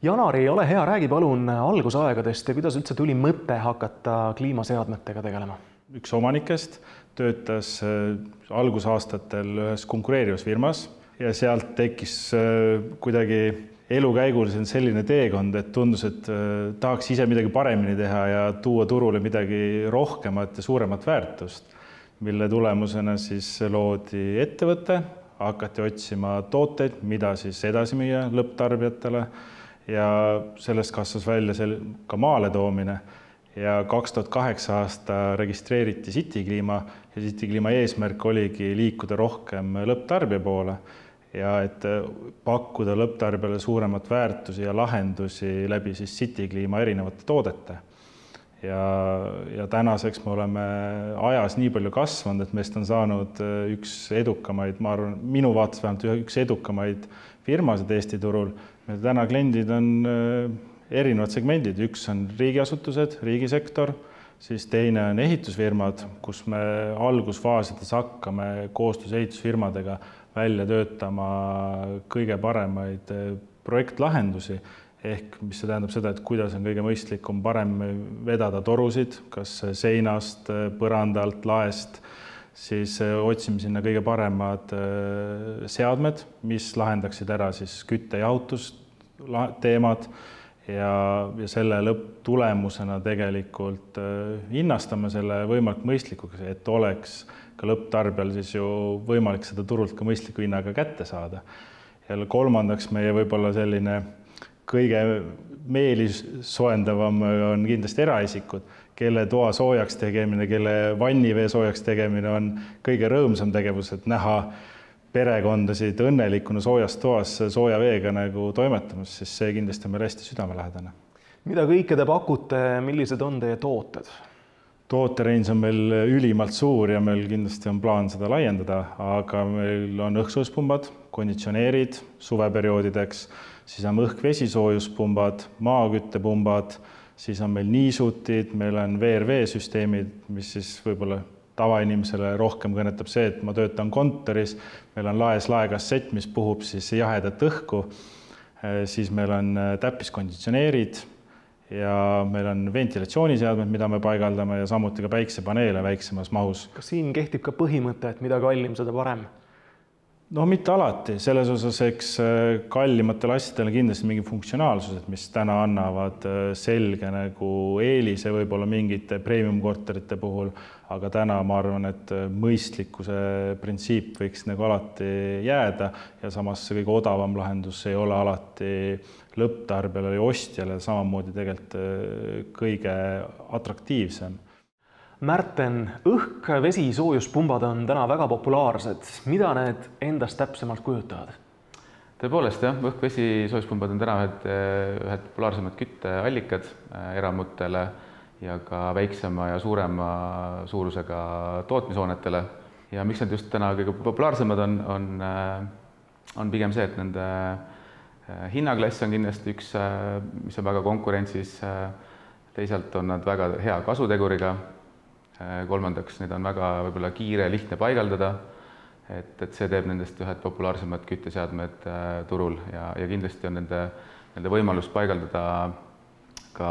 Janari, ole hea, räägi palun algusaegadest ja kuidas üldse tuli mõte hakata kliimaseadmetega tegelema? Üks omanikest töötas algusaastatel ühes konkureerivas firmas ja sealt tekkis kuidagi elu käigul selline teekond, et tundus, et tahaks ise midagi paremini teha ja tuua turule midagi rohkemat ja suuremat väärtust, mille tulemusena siis loodi ettevõte, hakati otsima tooteid, mida siis edasi müüa lõpptarbijatele ja sellest kasvas välja ka maale toomine. Ja 2008 aasta registreeriti CityClima ja CityClima eesmärk oligi liikuda rohkem lõpptarbija poole ja et pakkuda lõpptarbijale suuremat väärtusi ja lahendusi läbi siis CityClima erinevate toodete. Ja tänaseks me oleme ajas nii palju kasvanud, et meist on saanud üks edukamaid, ma arvan, minu vaates vähemalt üks edukamaid firmasid Eesti turul. Meil täna kliendid on erinevad segmendid, üks on riigiasutused, riigisektor, siis teine on ehitusfirmad, kus me algusfaasides hakkame koostöös ehitusfirmadega välja töötama kõige paremaid projektlahendusi, ehk mis see tähendab seda, et kuidas on kõige mõistlikum parem vedada torusid, kas seinast, põrandalt, laest, siis otsime sinna kõige paremad seadmed, mis lahendaksid ära siis kütte- ja jahutusteemad ja selle lõpptulemusena tegelikult hinnastame selle võimalikult mõistlikuks, et oleks ka lõpptarbijal siis ju võimalik seda turult ka mõistliku hinnaga kätte saada. Ja kolmandaks meie võib-olla selline kõige meeli soojendavam on kindlasti eraisikud, kelle toa soojaks tegemine, kelle vannivee soojaks tegemine on kõige rõõmsam tegevus, et näha perekondasid õnnelikuna soojas toas sooja veega nagu toimetamas, siis see kindlasti on meil hästi südamelähedane. Mida kõike te pakute, millised on teie tooted? Tootereins on meil ülimalt suur ja meil kindlasti on plaan seda laiendada, aga meil on õhksoojuspunbad, konditsioneerid suveperioodideks, siis on õhk-vesisoojuspunbad, maaküttepumbad, siis on meil niisutid, meil on VRV-süsteemid, mis siis võib-olla tavainimesele rohkem kõnetab see, et ma töötan kontoris, meil on laes-laekassett, mis puhub siis jahedat õhku, siis meil on täppiskonditsioneerid ja meil on ventilatsiooniseadmed, mida me paigaldame ja samuti ka päiksepaneele väiksemas mahus. Kas siin kehtib ka põhimõte, et mida kallim, seda parem? No mitte alati, selles osas eks kallimatel asjadel kindlasti mingi funktsionaalsused, mis täna annavad selge nagu eelise võib-olla mingite premium-korterite puhul, aga täna ma arvan, et mõistlikkuse printsiip võiks nagu alati jääda ja samas see kõige odavam lahendus ei ole alati lõpptarbijale ja ostjale samamoodi tegelikult kõige atraktiivsem. Märten, õhk-vesisoojuspunbad on täna väga populaarsed. Mida need endast täpsemalt kujutavad? Tõepoolest, jah, õhk-vesisoojuspunbad on täna ühed populaarsemad kütteallikad eramutele ja ka väiksema ja suurema suurusega tootmishoonetele. Ja miks nad just täna kõige populaarsemad on pigem see, et nende hinnaklass on kindlasti üks, mis on väga konkurentsis. Teisalt on nad väga hea kasuteguriga. Kolmandaks, need on väga võib-olla kiire, lihtne paigaldada, et see teeb nendest ühed populaarsemad kütteseadmed turul ja kindlasti on nende võimalus paigaldada ka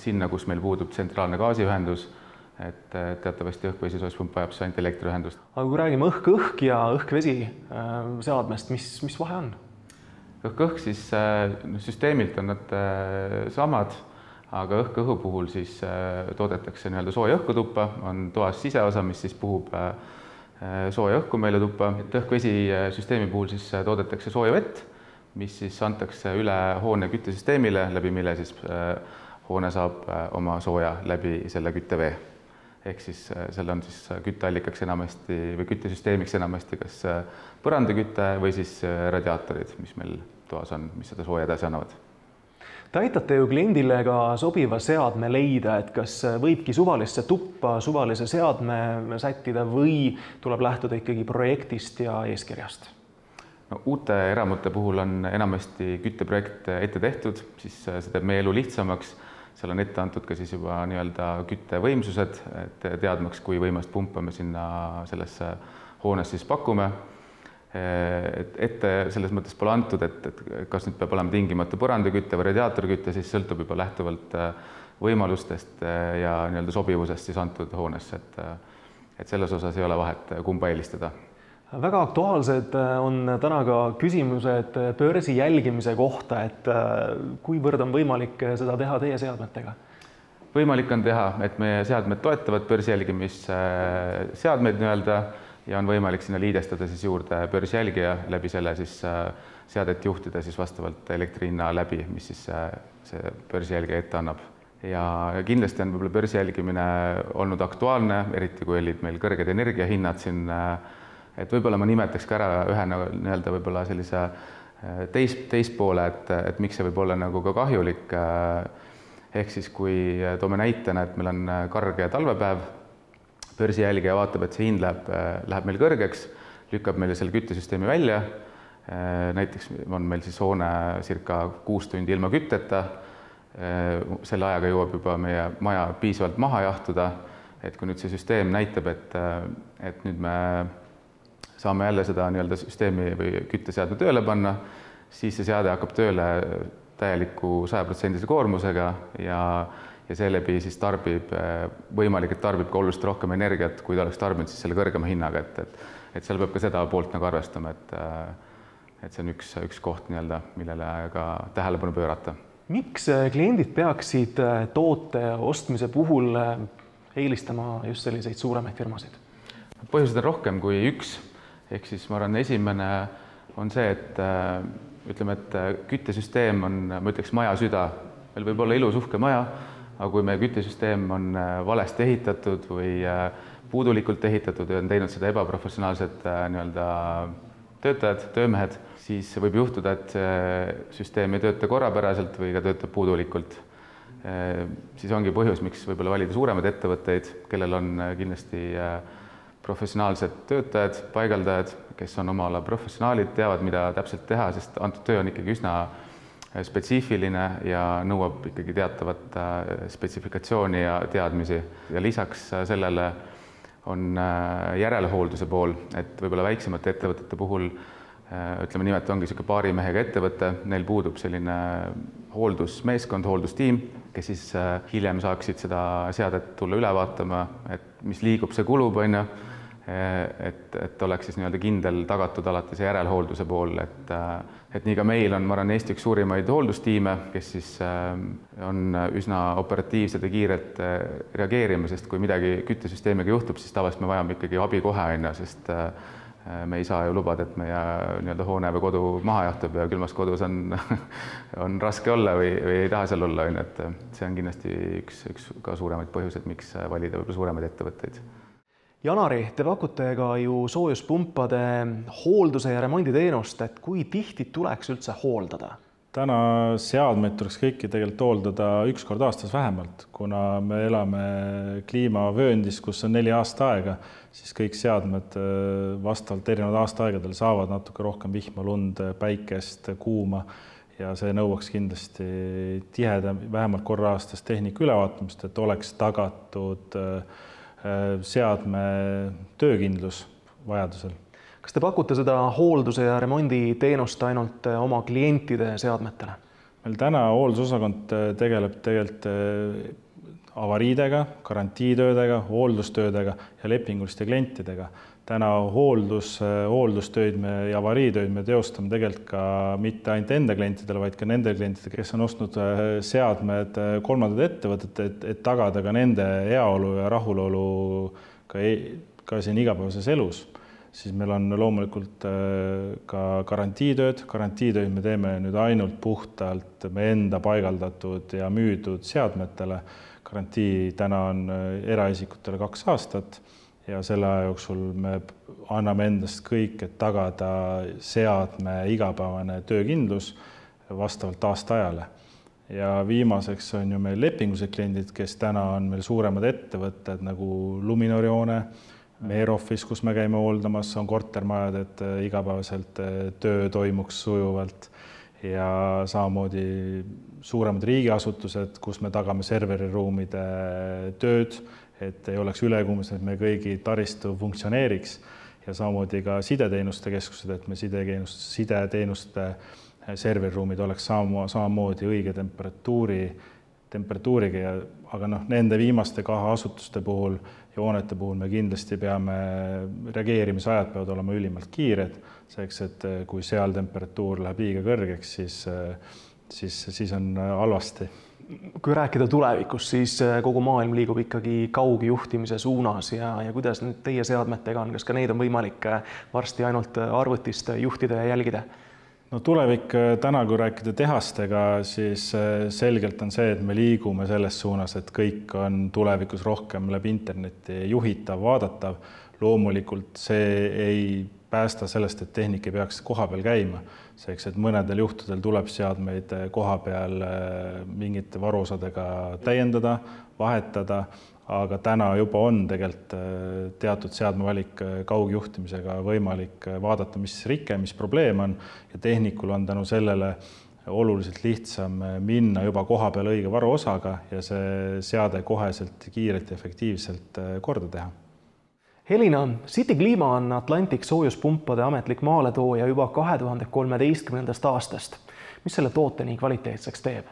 sinna, kus meil puudub tsentraalne gaasiühendus, et teatavasti õhk-vesisoojuspump vajab see ainult elektriühendust. Aga kui räägime õhk-õhk ja õhk-vesi seadmest, mis vahe on? Õhk-õhk siis süsteemilt on nad samad, aga õhk-õhu puhul siis toodetakse nii-öelda sooja õhkutuppa, on toas siseosa, mis siis puhub sooja õhku meile tuppa. Õhk-vesi süsteemi puhul siis toodetakse sooja vett, mis siis antakse üle hoone küttesüsteemile, läbi mille siis hoone saab oma sooja läbi selle küttevee. Ehk siis selle on siis kütteallikaks enamasti või küttesüsteemiks enamasti kas põrandaküte või siis radiaatorid, mis meil toas on, mis seda sooja edasi annavad. Te aitate ju kliendile ka sobiva seadme leida, et kas võibki suvalisse tuppa suvalise seadme sättida või tuleb lähtuda ikkagi projektist ja eeskirjast? No, uute eramute puhul on enamasti kütteprojekt ette tehtud, siis see teeb meie elu lihtsamaks. Seal on ette antud ka siis juba nii-öelda küttevõimsused, et teadmaks, kui võimast pumpa me sinna sellesse hoones siis pakume. ette selles mõttes pole antud, et kas nüüd peab olema tingimata põrandaküte või radiaatorküte, siis sõltub juba lähtuvalt võimalustest ja nii-öelda sobivusest siis antud hoonesse, et selles osas ei ole vahet, kumba eelistada. Väga aktuaalsed on täna ka küsimused börsi jälgimise kohta, et kuivõrd on võimalik seda teha teie seadmetega? Võimalik on teha, et meie seadmed toetavad börsi jälgimisseadmeid nii-öelda ja on võimalik sinna liidestada siis juurde börsi jälgija, läbi selle siis seadet juhtida siis vastavalt elektrihinna läbi, mis siis see börsi jälgija ette annab. Ja kindlasti on võib-olla börsi jälgimine olnud aktuaalne, eriti kui olid meil kõrged energiahinnad siin, et võib-olla ma nimetaks ka ära ühe nii-öelda võib-olla sellise teist poole, et miks see võib olla nagu ka kahjulik. Ehk siis kui toome näitena, et meil on karge talvepäev, börsi jälgija vaatab, et see hind läheb meil kõrgeks, lükkab meile selle küttesüsteemi välja. Näiteks on meil siis hoone circa 6 tundi ilma kütteta. Selle ajaga jõuab juba meie maja piisavalt maha jahtuda, et kui nüüd see süsteem näitab, et nüüd me saame jälle seda nii-öelda süsteemi või kütteseadme tööle panna, siis see seade hakkab tööle täieliku 100% koormusega ja seeläbi siis võimalik, et tarbib ka oluliselt rohkem energiat, kui ta oleks tarbinud siis selle kõrgema hinnaga, et seal peab ka seda poolt nagu arvestama, et see on üks koht nii-öelda, millele ka tähelepanu pöörata. Miks kliendid peaksid toote ostmise puhul eelistama just selliseid suuremaid firmasid? Põhjused on rohkem kui üks, ehk siis ma arvan, esimene on see, et ütleme, et küttesüsteem on, ma ütleks, maja süda. Meil võib olla ilus uhke maja, aga kui meie küttesüsteem on valesti ehitatud või puudulikult ehitatud ja on teinud seda ebaprofessionaalsed nii-öelda töötajad, töömehed, siis võib juhtuda, et süsteem ei tööta korrapäraselt või ka töötab puudulikult. Siis ongi põhjus, miks võib-olla valida suuremaid ettevõtteid, kellel on kindlasti professionaalsed töötajad, paigaldajad, kes on oma ala professionaalid, teavad, mida täpselt teha, sest antud töö on ikkagi üsna spetsiifiline ja nõuab ikkagi teatavat spetsifikatsiooni ja teadmisi. Ja lisaks sellele on järelhoolduse pool, et võib-olla väiksemate ettevõtete puhul, ütleme nii, et ongi selline paari mehega ettevõte, neil puudub selline hooldusmeeskond, hooldustiim, kes siis hiljem saaksid seda seadet tulla üle vaatama, et mis liigub, see kulub, et oleks siis nii-öelda kindel tagatud alati see järelhoolduse pool, et nii ka meil on, ma arvan, Eesti üks suurimaid hooldustiime, kes siis on üsna operatiivsed ja kiirelt reageerima, sest kui midagi küttesüsteemiga juhtub, siis tavaliselt me vajame ikkagi abi kohe, sest me ei saa ju lubada, et meie nii-öelda hoone või kodu maha jahtub ja külmas kodus on raske olla või ei taha seal olla, et see on kindlasti üks ka suuremaid põhjuseid, miks valida võib-olla suuremaid ettevõtteid. Janari, te pakute ka ju soojuspumpade hoolduse ja remonditeenust, et kui tihti tuleks üldse hooldada? Täna seadmeid tuleks kõiki tegelikult hooldada 1 kord aastas vähemalt, kuna me elame kliimavööndis, kus on 4 aastaaega, siis kõik seadmed vastavalt erinevad aastaaegadel saavad natuke rohkem vihma, lund, päikest, kuuma ja see nõuaks kindlasti tihedam, vähemalt korra aastas tehnika ülevaatamist, et oleks tagatud seadme töökindlus vajadusel. Kas te pakute seda hoolduse ja remondi teenust ainult oma klientide seadmetele? Meil täna hooldusosakond tegeleb tegelikult avariidega, garantiitöödega, hooldustöödega ja lepinguliste klientidega. Täna hooldustööd ja avariitööd me teostame tegelikult ka mitte ainult enda klientidele, vaid ka nende klientidele, kes on ostnud seadmed kolmandad ettevõtted, et tagada ka nende heaolu ja rahulolu ka siin igapäevases elus. Siis meil on loomulikult ka garantiitööd me teeme nüüd ainult puhtalt me enda paigaldatud ja müüdud seadmetele. Garantii täna on eraisikutele 2 aastat ja selle aja jooksul me anname endast kõik, et tagada seadme igapäevane töökindlus vastavalt aastaajale. Ja viimaseks on ju meil lepingulised kliendid, kes täna on meil suuremad ettevõtted nagu Luminori hoone, Merofis, kus me käime hooldamas, on kortermajad, et igapäevaselt töö toimuks sujuvalt ja samamoodi suuremad riigiasutused, kus me tagame serveriruumide tööd, et ei oleks ülekuumus, et me kõigi taristu funktsioneeriks ja samamoodi ka sideteenuste keskused, et me sideteenuste serveriruumid oleks samamoodi õige temperatuuriga, aga nende viimaste 2 asutuste puhul ja hoonete puhul me kindlasti peame, reageerimisajad peavad olema ülimalt kiired, selleks, et kui seal temperatuur läheb liiga kõrgeks, siis on halvasti. Kui rääkida tulevikus, siis kogu maailm liigub ikkagi kaugjuhtimise suunas ja kuidas nüüd teie seadmetega on, kas ka neid on võimalik varsti ainult arvutist juhtida ja jälgida? No tulevik täna, kui rääkida tehastega, siis selgelt on see, et me liigume selles suunas, et kõik on tulevikus rohkem läbi interneti juhitav, vaadatav. Loomulikult see ei päästa sellest, et tehnik ei peaks koha peal käima. Selleks, et mõnedel juhtudel tuleb seadmeid koha peal mingite varuosadega täiendada, vahetada, aga täna juba on tegelikult teatud seadmevalik kaugjuhtimisega võimalik vaadata, mis rike, mis probleem on ja tehnikul on tänu sellele oluliselt lihtsam minna juba koha peal õige varuosaga ja see seade koheselt, kiirelt ja efektiivselt korda teha. Helina, City Clima on Atlantic soojuspumpade ametlik maaletooja juba 2013. aastast. Mis selle toote nii kvaliteetseks teeb?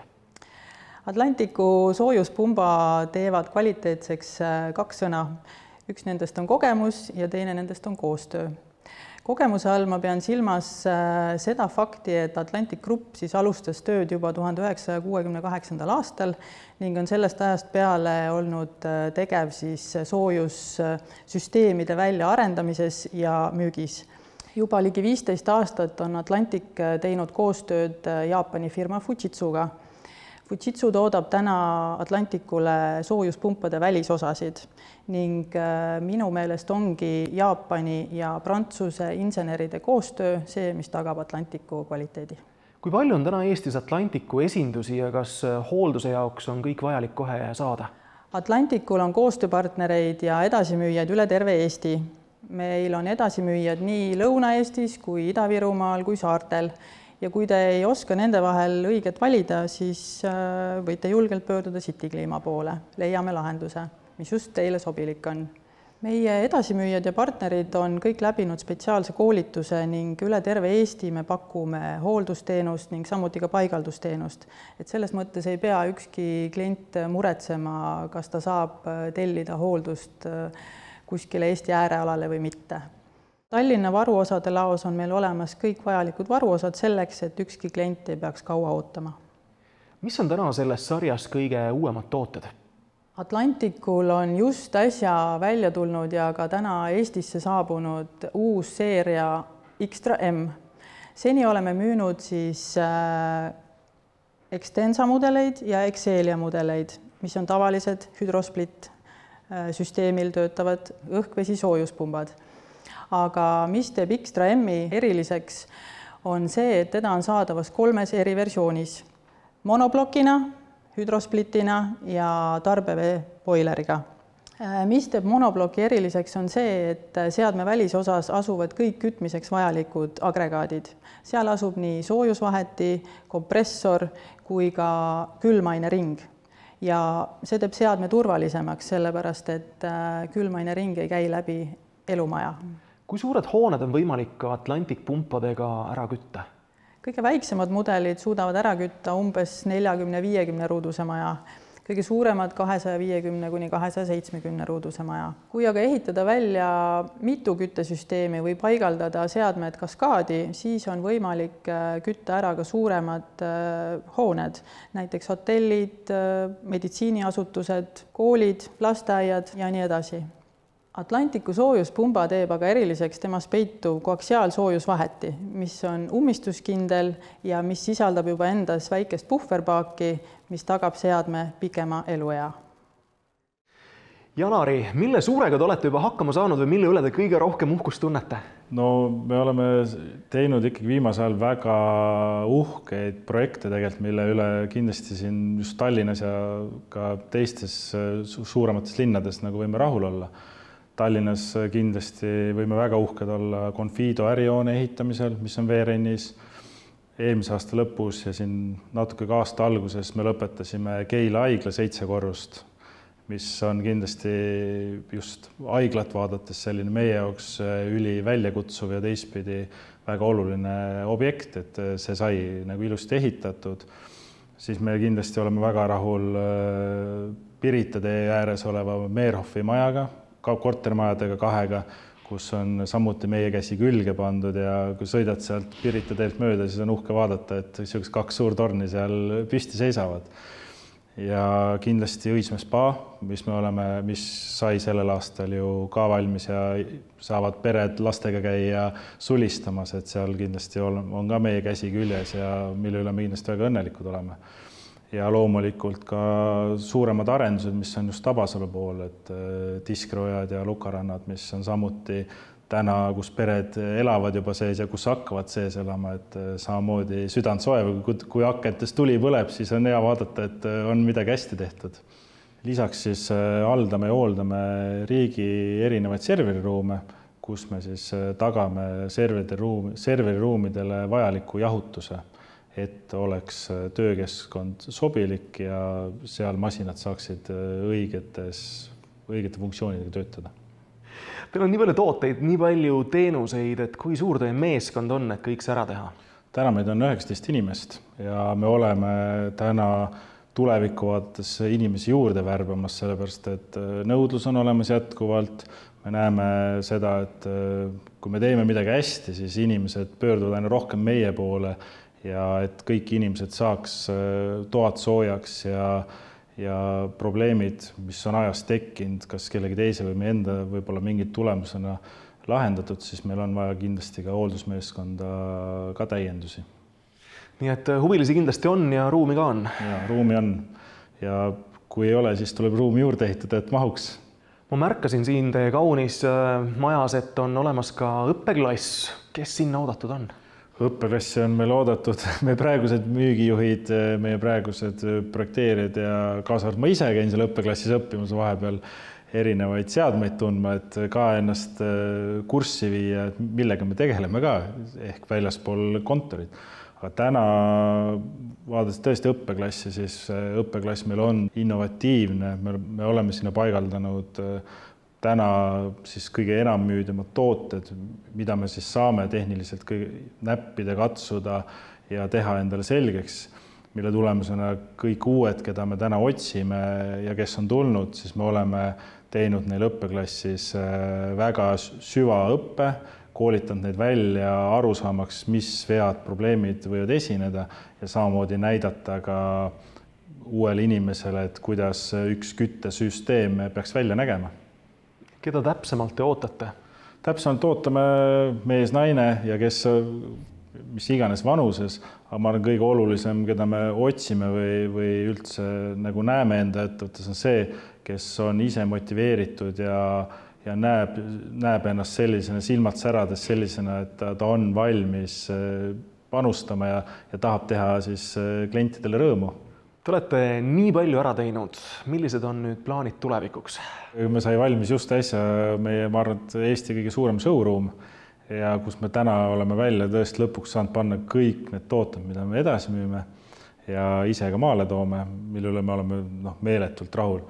Atlanticu soojuspumba teevad kvaliteetseks 2 sõna. Üks nendest on kogemus ja teine nendest on koostöö. Kogemuse all ma pean silmas seda fakti, et Atlantic Group siis alustas tööd juba 1968. aastal ning on sellest ajast peale olnud tegev siis soojussüsteemide väljaarendamises ja müügis. Juba ligi 15 aastat on Atlantic teinud koostööd Jaapani firma Fujitsuga. Fujitsu toodab täna Atlanticule soojuspumpade välisosasid ning minu meelest ongi Jaapani ja Prantsuse inseneride koostöö see, mis tagab Atlanticu kvaliteedi. Kui palju on täna Eestis Atlanticu esindusi ja kas hoolduse jaoks on kõik vajalik kohe saada? Atlanticul on koostööpartnereid ja edasimüüjaid üle terve Eesti. Meil on edasimüüjad nii Lõuna-Eestis kui Ida-Virumaal kui saartel. Ja kui te ei oska nende vahel õiget valida, siis võite julgelt pöörduda City Clima poole. Leiame lahenduse, mis just teile sobilik on. Meie edasimüüjad ja partnerid on kõik läbinud spetsiaalse koolituse ning üle terve Eesti me pakume hooldusteenust ning samuti ka paigaldusteenust. Et selles mõttes ei pea ükski klient muretsema, kas ta saab tellida hooldust kuskile Eesti äärealale või mitte. Tallinna varuosade laos on meil olemas kõik vajalikud varuosad selleks, et ükski klient ei peaks kaua ootama. Mis on täna selles sarjas kõige uuemad tooted? Atlanticul on just äsja välja tulnud ja ka täna Eestisse saabunud uus seeria Xtra M. Seni oleme müünud siis Extensa mudeleid ja Excelia mudeleid, mis on tavalised hüdrosplit süsteemil töötavad õhkvesi soojuspumbad. Aga mis teeb Xtra M-i eriliseks, on see, et teda on saadavas 3 eri versioonis. Monoblokina, hüdrosplitina ja tarbevee-boileriga. Mis teeb monobloki eriliseks, on see, et seadme välisosas asuvad kõik kütmiseks vajalikud agregaadid. Seal asub nii soojusvaheti, kompressor kui ka külmaine ring. Ja see teeb seadme turvalisemaks, sellepärast et külmaine ring ei käi läbi elumaja. Kui suured hooned on võimalik Atlantic pumpadega ära kütta? Kõige väiksemad mudelid suudavad ära kütta umbes 40-50 ruuduse maja, kõige suuremad 250-270 ruuduse maja. Kui aga ehitada välja mitu küttesüsteemi või paigaldada seadmed kaskaadi, siis on võimalik kütta ära ka suuremad hooned, näiteks hotellid, meditsiiniasutused, koolid, lasteaiad ja nii edasi. Atlanticu soojuspumba teeb aga eriliseks temas peituv koaksiaalsoojusvaheti, mis on ummistuskindel ja mis sisaldab juba endas väikest puhverpaaki, mis tagab seadme pikema eluea. Janari, mille suurega te olete juba hakkama saanud või mille üle te kõige rohkem uhkust tunnete? No me oleme teinud ikkagi viimasel ajal väga uhkeid projekte tegelikult, mille üle kindlasti siin just Tallinnas ja ka teistes suuremates linnades nagu võime rahul olla. Tallinnas kindlasti võime väga uhked olla Confido ärihoone ehitamisel, mis on VRN-is. Eelmise aasta lõpus ja siin natuke ka aasta alguses me lõpetasime Keila haigla 7 korrust. mis on kindlasti just haiglat vaadates selline meie jaoks üli väljakutsuv ja teistpidi väga oluline objekt, et see sai nagu ilusti ehitatud. Siis me kindlasti oleme väga rahul Pirita tee ääres oleva Meerhoffi majaga, kortermajadega 2, kus on samuti meie käsi külge pandud ja kui sõidad sealt Pirita teelt mööda, siis on uhke vaadata, et sellised 2 suurtorni seal püsti seisavad. Ja kindlasti Õismäe spa, mis sai sellel aastal ju ka valmis ja saavad pered lastega käia sulistamas, et seal kindlasti on ka meie käsi küljes ja mille üle me kindlasti väga õnnelikud oleme. Ja loomulikult ka suuremad arendused, mis on just Tabasalu pool, et Diskrojad ja Lukarannad, mis on samuti täna, kus pered elavad juba sees ja kus hakkavad sees elama, et samamoodi südant soev, kui akentest tuli põleb, siis on hea vaadata, et on midagi hästi tehtud. Lisaks siis haldame ja hooldame riigi erinevaid serveriruume, kus me siis tagame serveriruumidele vajaliku jahutuse, et oleks töökeskkond sobilik ja seal masinad saaksid õigete funktsioonidega töötada. Teil on nii palju tooteid, nii palju teenuseid, et kui suur teie meeskond on, et kõik see ära teha? Täna meid on 19 inimest ja me oleme täna tuleviku vaates inimesi juurde värbamas, sellepärast et nõudlus on olemas jätkuvalt. Me näeme seda, et kui me teeme midagi hästi, siis inimesed pöörduvad aina rohkem meie poole ja et kõik inimesed saaks toad soojaks ja probleemid, mis on ajas tekkinud, kas kellegi teise või meie enda võib-olla mingid tulemusena lahendatud, siis meil on vaja kindlasti ka hooldusmeeskonda ka täiendusi. Nii et huvilisi kindlasti on ja ruumi ka on? Ja ruumi on ja kui ei ole, siis tuleb ruumi juurde ehitada, et mahuks. Ma märkasin siin teie kaunis majas, et on olemas ka õppeklass. Kes sinna oodatud on? Õppeklassi on meil oodatud, meie praegused müügijuhid, meie praegused projekteerijad ja kaasa arvatud ma ise käin seal õppeklassis õppimas vahepeal erinevaid seadmeid tundma, et ka ennast kurssi viia, millega me tegeleme ka ehk väljaspool kontorit. Aga täna vaadates tõesti õppeklassi, siis õppeklass meil on innovatiivne, me oleme sinna paigaldanud täna siis kõige enam müüdamad tooted, mida me siis saame tehniliselt näppida, katsuda ja teha endale selgeks, mille tulemusena kõik uued, keda me täna otsime ja kes on tulnud, siis me oleme teinud neil õppeklassis väga süvaõppe, koolitanud neid välja aru saamaks, mis vead, probleemid võivad esineda ja samamoodi näidata ka uuele inimesele, et kuidas üks küttesüsteem peaks välja nägema. Keda täpsemalt te ootate? Täpsemalt ootame mees, naine ja kes mis iganes vanuses, aga ma arvan, kõige olulisem, keda me otsime või üldse nagu näeme enda ettevõttes on see, kes on ise motiveeritud ja näeb ennast sellisena silmad särades sellisena, et ta on valmis panustama ja tahab teha siis klientidele rõõmu. Te olete nii palju ära teinud. Millised on nüüd plaanid tulevikuks? Me sai valmis just äsja meie, ma arvan, Eesti kõige suurem showroom ja kus me täna oleme välja tõesti lõpuks saanud panna kõik need tooted, mida me edasi müüme ja ise ka maale toome, mille üle me oleme meeletult rahul.